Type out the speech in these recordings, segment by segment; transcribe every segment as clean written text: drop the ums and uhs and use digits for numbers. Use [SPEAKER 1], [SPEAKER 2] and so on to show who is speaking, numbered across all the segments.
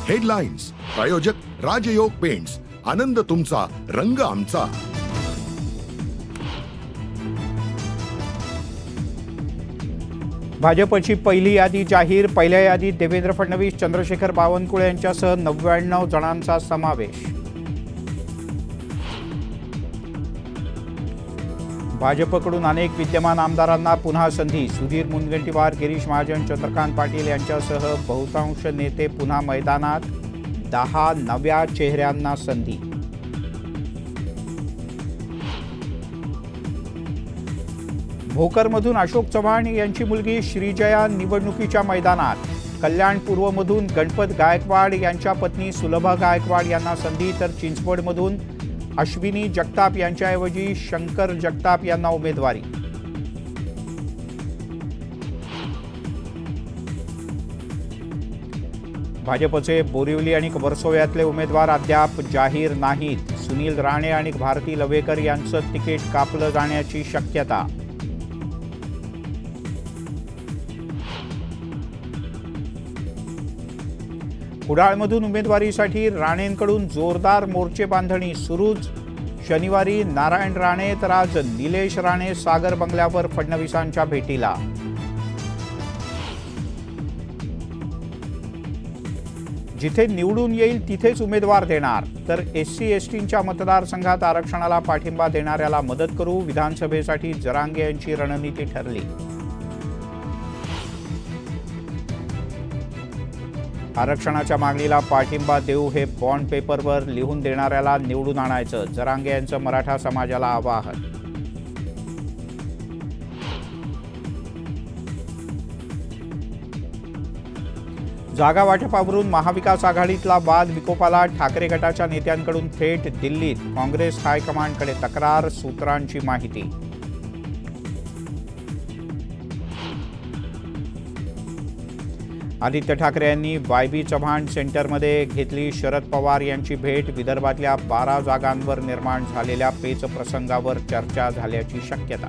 [SPEAKER 1] Headlines प्रायोजक राजयोग paints, आनंद तुमचा, रंग आमचा।
[SPEAKER 2] भाजपची पहिली यादी जाहीर। पहिल्या यादीत देवेंद्र फडणवीस, चंद्रशेखर बावनकुळे यांच्यासह 99 जणांचा समावेश। भाजपकडून अनेक विद्यमान आमदारांना पुन्हा संधी। सुधीर मुनगंटीवार, गिरीश महाजन, चंद्रकांत पाटील यांच्यासह बहुतांश नेते पुन्हा मैदानात। 10 नव्या चेहऱ्यांना संधी। भोकरमधून अशोक चव्हाण यांची मुलगी श्रीजया निवडणुकीच्या मैदानात। कल्याण पूर्वमधून गणपत गायकवाड यांच्या पत्नी सुलभा गायकवाड यांना संधी, तर चिंचवडमधून अश्विनी जगताप यांच्याऐवजी शंकर जगताप यांना उमेदवारी। भाजपचे बोरिवली आणि वर्सोव्यातले उमेदवार अद्याप जाहीर नाहीत। सुनील राणे आणि भारती लवेकर यांचं तिकीट कापलं जाण्याची शक्यता। कुडाळमधून उमेदवारीसाठी राणेंकडून जोरदार मोर्चे बांधणी सुरूच। शनिवारी नारायण राणे तर आज निलेश राणे सागर बंगल्यावर फडणवीसांच्या भेटीला। जिथे निवडून येईल तिथेच उमेदवार देणार, तर एससी एसटींच्या मतदारसंघात आरक्षणाला पाठिंबा देणाऱ्याला मदत करू, विधानसभेसाठी जरांगे यांची रणनीती ठरली। आरक्षणाच्या मागणीला पाठिंबा देऊ, हे बॉन्ड पेपरवर लिहून देणाऱ्याला निवडून आणायचं, जरांगे यांचं मराठा समाजाला आवाहन। जागा वाटपावरून महाविकास आघाडीतला वाद विकोपाला। ठाकरे गटाच्या नेत्यांकडून थेट दिल्लीत काँग्रेस हायकमांडकडे तक्रार, सूत्रांची माहिती। आदित्य ठाकरे यांनी वाय.बी. चव्हाण सेंटरमध्ये घेतली शरद पवार यांची भेट। विदर्भातल्या 12 जागांवर निर्माण झालेल्या पेच प्रसंगावर चर्चा झाल्याची शक्यता।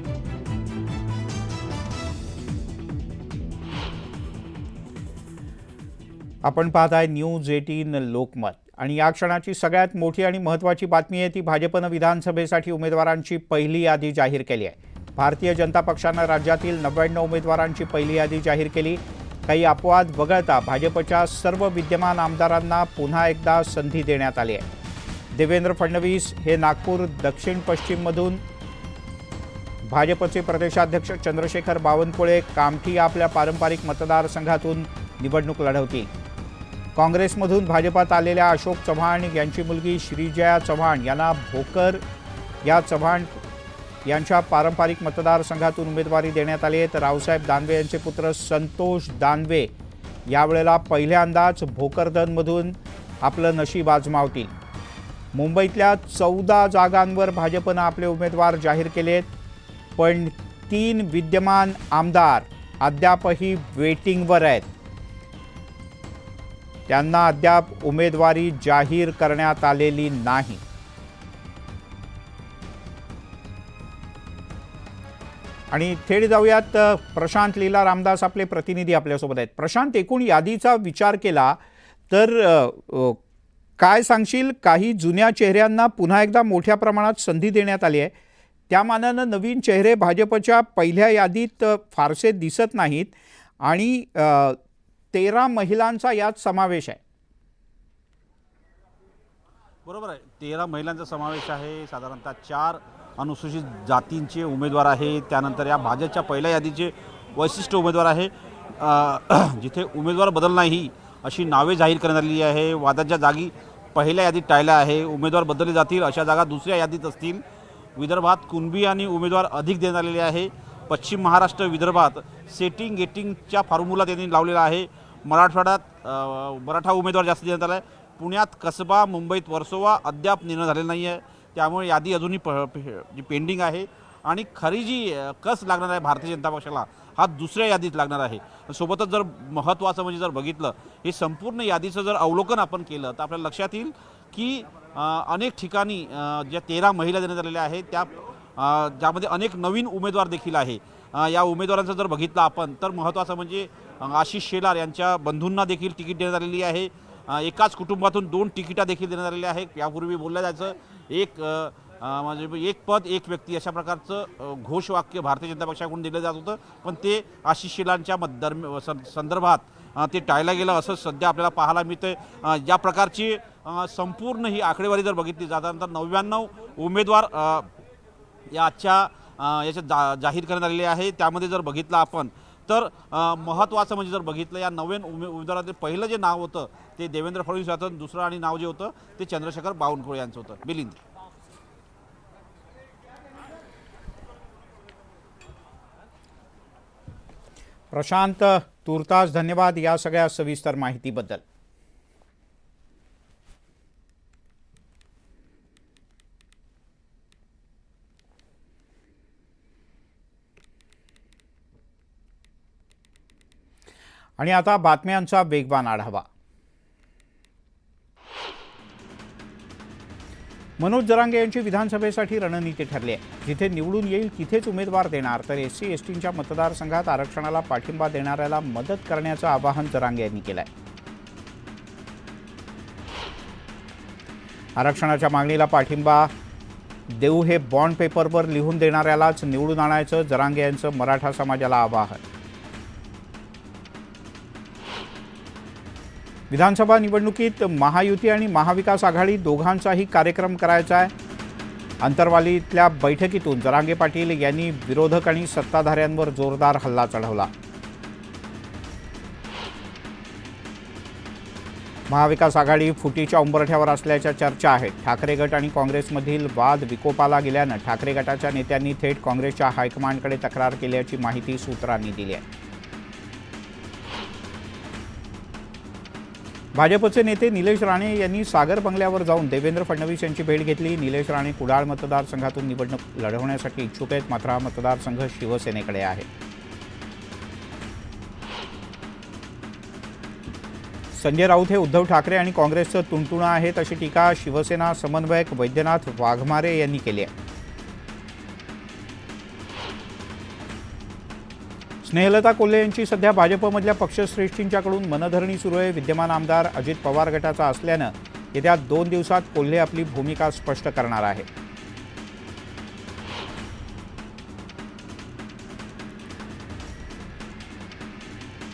[SPEAKER 2] आपण पाहताय न्यूज 18 लोकमत आणि या क्षणाची सगळ्यात मोठी आणि महत्त्वाची बातमी आहे ती भाजपनं विधानसभेसाठी उमेदवारांची पहिली यादी जाहीर केली आहे। भारतीय जनता पक्षानं राज्यातील 99 उमेदवारांची पहिली यादी जाहीर केली। काही अपवाद वगळता भाजपच्या सर्व विद्यमान आमदारांना पुन्हा एकदा संधी देण्यात आली आहे। देवेंद्र फडणवीस हे नागपूर दक्षिण पश्चिममधून, भाजपचे प्रदेशाध्यक्ष चंद्रशेखर बावनकुळे कामठी आपल्या पारंपरिक मतदारसंघातून निवडणूक लढवतील। काँग्रेसमधून भाजपात आलेल्या अशोक चव्हाण यांची मुलगी श्रीजया चव्हाण यांना भोकर या चव्हाण यांच्या पारंपरिक मतदारसंघातून उमेदवारी देण्यात आली आहे, तर रावसाहेब दानवे यांचे पुत्र संतोष दानवे यावेळेला पहिल्यांदाच भोकरदनमधून आपलं नशीब आजमावतील। मुंबईतल्या 14 जागांवर भाजपनं आपले उमेदवार जाहीर केलेत, पण 3 विद्यमान आमदार अद्यापही वेटिंगवर आहेत। त्यांना अद्याप उमेदवारी जाहीर करण्यात आलेली नाही। आणि थेट जाऊयात, प्रशांत लीला रामदास आपले प्रतिनिधी आपल्यासोबत आहेत। प्रशांत, एकूण यादीचा विचार केला तर काय सांगशील? काही जुन्या चेहऱ्यांना पुन्हा एकदा मोठ्या प्रमाणात संधी देण्यात आली आहे, त्या मानानं नवीन चेहरे भाजपच्या पहिल्या यादीत फारसे दिसत नाहीत आणि 13 महिलांचा यात समावेश आहे।
[SPEAKER 3] बरोबर आहे, 13 महिलांचा समावेश आहे। साधारणतः 4 अनुसूचित जातींचे उमेदवार आहेत। त्यानंतर या भाजपच्या पहिल्या यादीचे वैशिष्ट्य उमेदवार आहे, जिथे उमेदवार बदल नाही अशी नावे जाहीर करण्यात आलेली आहे। वादाच्या जागी पहिल्या यादीत टाळल्या आहे, उमेदवार बदलले जातील अशा जागा दुसऱ्या यादीत असतील। विदर्भात कुणबी आणि उमेदवार अधिक देण्यात आलेले आहे। पश्चिम महाराष्ट्र विदर्भात सेटिंग गेटिंगच्या फॉर्म्युला त्यांनी लावलेला आहे। मराठवाड्यात मराठा उमेदवार जास्त देण्यात आला आहे। पुण्यात कसबा, मुंबईत वर्सोवा अद्याप निर्णय झालेला नाही आहे, त्यामुळे यादी अजूनही जी पेंडिंग आहे आणि खरी जी कस लागणार आहे भारतीय जनता पक्षाला हा दुसऱ्या यादीत लागणार आहे। सोबतच जर महत्त्वाचं म्हणजे जर बघितलं हे संपूर्ण यादीचं जर अवलोकन आपण केलं तर आपल्याला लक्षात येईल की अनेक ठिकाणी ज्या 13 महिला देण्यात आलेल्या आहेत त्या ज्यामध्ये अनेक नवीन उमेदवार देखील आहे। या उमेदवारांचं जर बघितलं आपण तर महत्त्वाचं म्हणजे आशिष शेलार यांच्या बंधूंना देखील तिकीट देण्यात आलेली आहे। एकाच कुटुंबातून 2 तिकिटा देखील देण्यात आलेल्या आहेत. यापूर्वी बोललं जायचं म्हणजे एक पद एक व्यक्ती अशा प्रकारचं घोषवाक्य भारतीय जनता पक्षाकडून दिलं जात होतं, पण ते आशिष शेलारच्या संदर्भात ते टाळलं गेलं असं सध्या आपल्याला पाहायला मिळतं. या प्रकारची संपूर्ण ही आकडेवारी जर बघितली जातानंतर 99 उमेदवार याच्या जाहीर करण्यात आलेले आहे. त्यामध्ये जर बघितलं आपण तर महत्त्वाचं म्हणजे जर बघितलं या 9 उमेदवारांचे पहिलं जे नाव होतं ते देवेंद्र फडणवीस होतं, दुसरं आणि नाव जे होतं ते चंद्रशेखर बावनकुळे यांचं होतं. मिलिंद.
[SPEAKER 2] प्रशांत, तूर्तास धन्यवाद या सगळ्या सविस्तर माहितीबद्दल. आणि आता बातम्यांचा वेगवान आढावा. मनोज जरांगे यांची विधानसभेसाठी रणनीती ठरली आहे. जिथे निवडून येईल तिथेच उमेदवार देणार, तर SC STच्या मतदारसंघात आरक्षणाला पाठिंबा देणाऱ्याला मदत करण्याचं आवाहन जरांगे यांनी केलं आहे. आरक्षणाच्या मागणीला पाठिंबा देऊ हे बॉन्ड पेपरवर लिहून देणाऱ्यालाच निवडून आणायचं जरांगे यांचं मराठा समाजाला आवाहन. विधानसभा निवडणुकीत महायुती आणि महाविकास आघाडी दोघांचाही कार्यक्रम करायचा आहे. अंतरवालीतल्या बैठकीतून जरांगे पाटील यांनी विरोधक आणि सत्ताधाऱ्यांवर जोरदार हल्ला चढवला. महाविकास आघाडी फुटीच्या उंबरठ्यावर असल्याच्या चर्चा आहेत. ठाकरे गट आणि काँग्रेसमधील वाद विकोपाला गेल्यानं ठाकरे गटाच्या नेत्यांनी थेट काँग्रेसच्या हायकमांडकडे तक्रार केल्याची माहिती सूत्रांनी दिली आहे. भाजपचे नेते निलेश राणे यांनी सागर बंगल्यावर जाऊन देवेंद्र फडणवीस यांची भेट घेतली. निलेश राणे कुडाळ मतदारसंघातून निवडणूक लढवण्यासाठी इच्छुक आहेत, मात्र हा मतदारसंघ शिवसेनेकडे आहे. संजय राऊत हे उद्धव ठाकरे आणि काँग्रेसचं तुणतुणं आहेत अशी टीका शिवसेना समन्वयक वैद्यनाथ वाघमारे यांनी केली आहे. स्नेहलता कोल्हे यांची सध्या भाजपमधल्या पक्षश्रेष्ठींच्याकडून मनधरणी सुरू आहे. विद्यमान आमदार अजित पवार गटाचा असल्यानं येत्या 2 दिवसात कोल्हे आपली भूमिका स्पष्ट करणार आहे.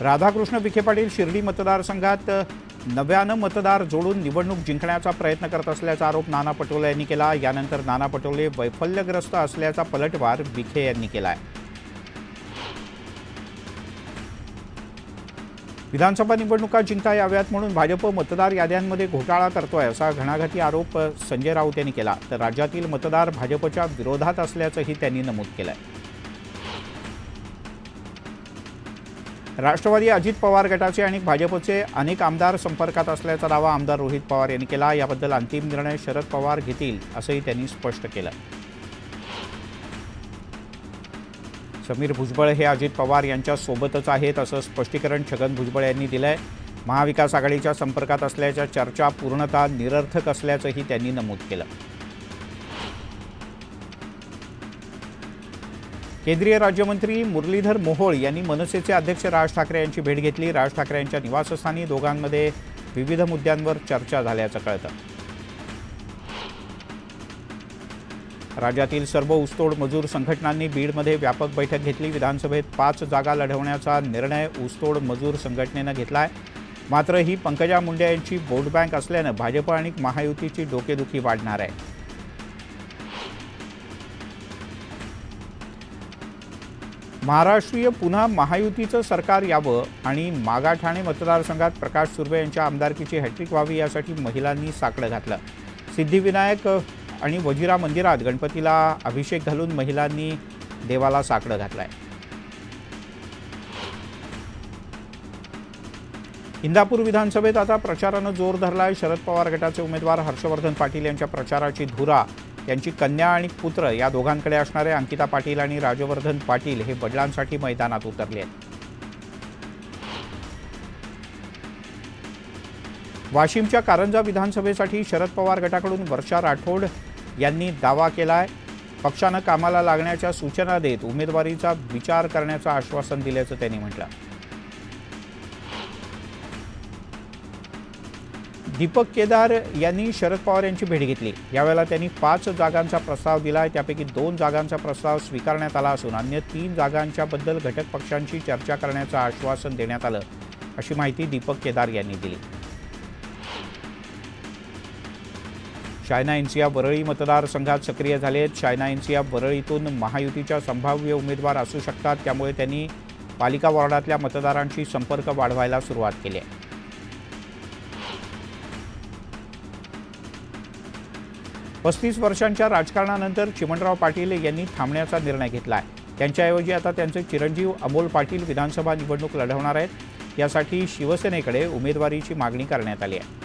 [SPEAKER 2] राधाकृष्ण विखे पाटील शिर्डी मतदारसंघात नव्यानं मतदार जोडून निवडणूक जिंकण्याचा प्रयत्न करत असल्याचा आरोप नाना पटोले यांनी केला. यानंतर नाना पटोले वैफल्यग्रस्त असल्याचा पलटवार विखे यांनी केला आहे. विधानसभा निवडणुका जिंकता याव्यात म्हणून भाजप मतदार याद्यांमध्ये घोटाळा करतोय असा घणाघाती आरोप संजय राऊत यांनी केला. तर राज्यातील मतदार भाजपच्या विरोधात असल्याचंही त्यांनी नमूद केलंय. राष्ट्रवादी अजित पवार गटाचे आणि भाजपचे अनेक आमदार संपर्कात असल्याचा दावा आमदार रोहित पवार यांनी केला. याबद्दल अंतिम निर्णय शरद पवार घेतील असंही त्यांनी स्पष्ट केलं. समीर भुजबळ हे अजित पवार यांच्या सोबतच आहेत असं स्पष्टीकरण छगन भुजबळ यांनी दिलंय. महाविकास आघाडीच्या संपर्कात असल्याच्या चर्चा पूर्णतः निरर्थक असल्याचंही त्यांनी नमूद केलं. केंद्रीय राज्यमंत्री मुरलीधर मोहोळ यांनी मनसेचे अध्यक्ष राज ठाकरे यांची भेट घेतली. राज ठाकरे यांच्या निवासस्थानी दोघांमध्ये विविध मुद्द्यांवर चर्चा झाल्याचं कळतं. राज्यातील सर्व ऊसतोड मजूर संघटनांनी बीडमध्ये व्यापक बैठक घेतली. विधानसभेत 5 जागा लढवण्याचा निर्णय ऊसतोड मजूर संघटनेनं घेतलाय. मात्र ही पंकजा मुंडे यांची वोट बँक असल्यानं भाजप आणि महायुतीची डोकेदुखी वाढणार आहे. महाराष्ट्रीय पुन्हा महायुतीचं सरकार यावं आणि मागाठाणे मतदारसंघात प्रकाश सुर्वे यांच्या आमदारकीची हॅट्रिक व्हावी यासाठी महिलांनी साकडं घातलं. सिद्धिविनायक आणि वजिरा मंदिरात गणपतीला अभिषेक घालून महिलांनी देवाला साकडं घातलंय. इंदापूर विधानसभेत आता प्रचारानं जोर धरलाय. शरद पवार गटाचे उमेदवार हर्षवर्धन पाटील यांच्या प्रचाराची धुरा यांची कन्या आणि पुत्र या दोघांकडे असणारे अंकिता पाटील आणि राजवर्धन पाटील हे वडिलांसाठी मैदानात उतरले आहेत. वाशिमच्या कारंजा विधानसभेसाठी शरद पवार गटाकडून वर्षा राठोड यांनी दावा केलाय. पक्षानं कामाला लागण्याच्या सूचना देत उमेदवारीचा विचार करण्याचं आश्वासन दिल्याचं त्यांनी म्हटलं. दीपक केदार यांनी शरद पवार यांची भेट घेतली। यावेळेला त्यांनी 5 जागांचा प्रस्ताव दिला, त्यापैकी 2 जागांचा प्रस्ताव स्वीकारण्यात आला असून अन्य 3 जागांच्या बद्दल घटक पक्षांशी चर्चा करण्याचं आश्वासन देण्यात आलं, अशी माहिती दीपक केदार यांनी दिली। शायना इन्सिया वरळी मतदारसंघात सक्रिय झालेत। शायना इन्सिया वरळीतून महायुतीच्या संभाव्य उमेदवार असू शकतात, त्यामुळे त्यांनी पालिका वॉर्डातल्या मतदारांशी संपर्क वाढवायला सुरुवात केली आहे। 35 वर्षांच्या राजकारणानंतर चिमणराव पाटील यांनी थांबण्याचा निर्णय घेतला आहे। त्यांच्याऐवजी आता त्यांचे चिरंजीव अमोल पाटील विधानसभा निवडणूक लढवणार आहेत। यासाठी शिवसेनेकडे उमेदवारीची मागणी करण्यात आली आहे।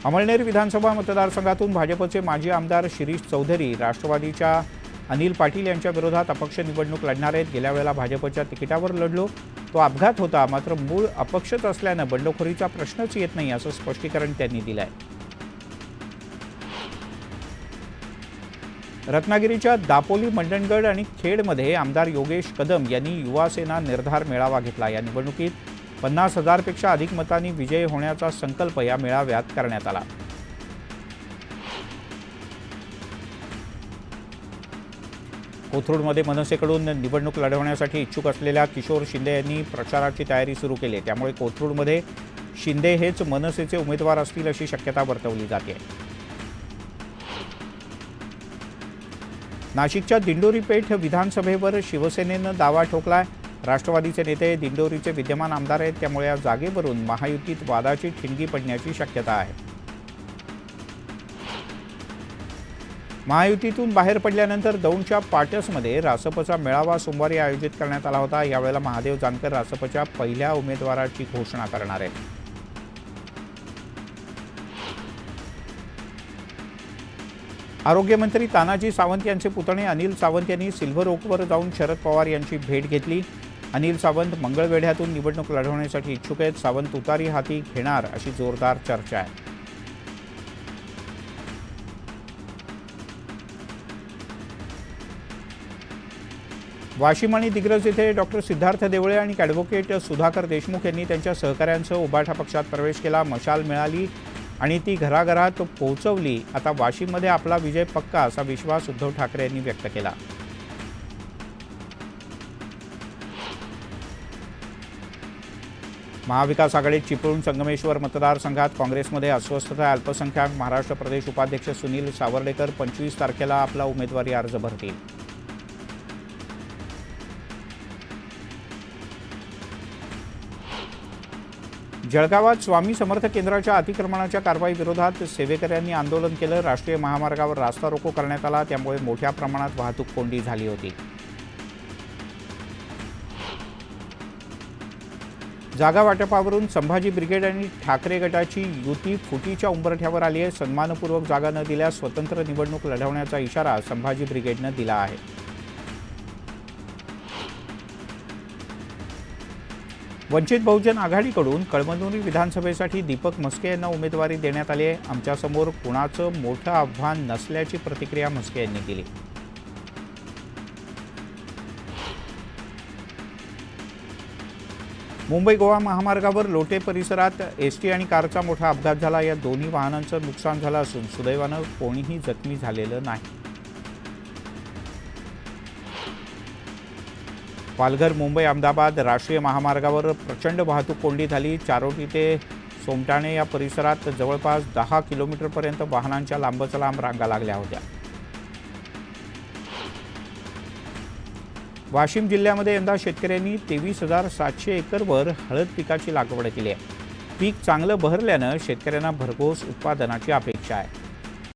[SPEAKER 2] अमळनेर विधानसभा मतदारसंघातून भाजपचे माजी आमदार शिरीष चौधरी राष्ट्रवादीच्या अनिल पाटील यांच्या विरोधात अपक्ष निवडणूक लढणार आहेत। गेल्या वेळेला भाजपच्या तिकिटावर लढलो, तो अपघात होता, मात्र मूळ अपक्षच असल्यानं बंडखोरीचा प्रश्नच येत नाही, असं स्पष्टीकरण त्यांनी दिलं आहे। रत्नागिरीच्या दापोली, मंडणगड आणि खेडमध्ये आमदार योगेश कदम यांनी युवा सेना निर्धार मेळावा घेतला। या निवडणुकीत 50,000 पेक्षा अधिक मतांनी विजयी होण्याचा संकल्प या मेळाव्यात करण्यात आला। कोथरूडमध्ये मनसेकडून निवडणूक लढवण्यासाठी इच्छुक असलेल्या किशोर शिंदे यांनी प्रचाराची तयारी सुरू केली आहे। त्यामुळे कोथरूडमध्ये शिंदे हेच मनसेचे उमेदवार असतील अशी शक्यता वर्तवली जाते। नाशिकच्या दिंडोरी पेठ विधानसभेवर शिवसेनेनं दावा ठोकलाय। राष्ट्रवादीचे नेते दिंडोरीचे विद्यमान आमदार आहेत, त्यामुळे या जागेवरून महायुतीत वादाची ठिणगी पडण्याची शक्यता आहे। महायुतीतून बाहेर पडल्यानंतर दौंडच्या पाटसमध्ये रासपचा मेळावा सोमवारी आयोजित करण्यात आला होता। यावेळेला महादेव जानकर रासपच्या पहिल्या उमेदवाराची घोषणा करणार आहेत। आरोग्यमंत्री तानाजी सावंत यांचे पुतणे अनिल सावंत यांनी सिल्व्हर ओकवर जाऊन शरद पवार यांची भेट घेतली। अनिल सावंत मंगळवेढ्यातून निवडणूक लढवण्यासाठी इच्छुक आहेत। सावंत तुतारी हाती घेणार अशी जोरदार चर्चा आहे। वाशिम आणि दिग्रस येथे डॉक्टर सिद्धार्थ देवळे आणि ॲडव्होकेट सुधाकर देशमुख यांनी त्यांच्या सहकाऱ्यांसह उबाठा पक्षात प्रवेश केला। मशाल मिळाली आणि ती घराघरात पोहोचवली। आता वाशिममध्ये आपला विजय पक्का असा विश्वास उद्धव ठाकरे यांनी व्यक्त केला। महाविकास आघाडीत चिपळूण संगमेश्वर मतदारसंघात काँग्रेसमध्ये अस्वस्थता। अल्पसंख्याक महाराष्ट्र प्रदेश उपाध्यक्ष सुनील सावर्डेकर 25 तारखेला आपला उमेदवारी अर्ज भरतील। जळगावात स्वामी समर्थ केंद्राच्या अतिक्रमणाच्या कारवाई विरोधात सेवेकऱ्यांनी आंदोलन केलं। राष्ट्रीय महामार्गावर रास्ता रोको करण्यात आला, त्यामुळे मोठ्या प्रमाणात वाहतूक कोंडी झाली होती। जागा वाटपावरून संभाजी ब्रिगेड आणि ठाकरे गटाची युती फुटीच्या उंबरठ्यावर आली आहे। सन्मानपूर्वक जागा न दिल्यास स्वतंत्र निवडणूक लढवण्याचा इशारा संभाजी ब्रिगेडनं दिला आहे। वंचित बहुजन आघाडीकडून कळमनुरी विधानसभेसाठी दीपक म्हस्के यांना उमेदवारी देण्यात आली आहे। आमच्यासमोर कुणाचं मोठं आव्हान नसल्याची प्रतिक्रिया म्हस्के यांनी दिली। मुंबई गोवा महामार्गावर लोटे परिसरात एसटी आणि कारचा मोठा अपघात झाला। या दोन्ही वाहनांचं नुकसान झालं असून सुदैवानं कोणीही जखमी झालेलं नाही। पालघर मुंबई अहमदाबाद राष्ट्रीय महामार्गावर प्रचंड वाहतूक कोंडी झाली। चारोटी ते सोमटाणे या परिसरात जवळपास 10 किलोमीटरपर्यंत वाहनांच्या लांबच लांब रांगा लागल्या होत्या। वाशिम जिल्ह्यामध्ये यंदा शेतकऱ्यांनी 23,700 एकरवर हळद पिकाची लागवड केली आहे। पीक चांगलं बहरल्यानं शेतकऱ्यांना भरघोस उत्पादनाची अपेक्षा आहे।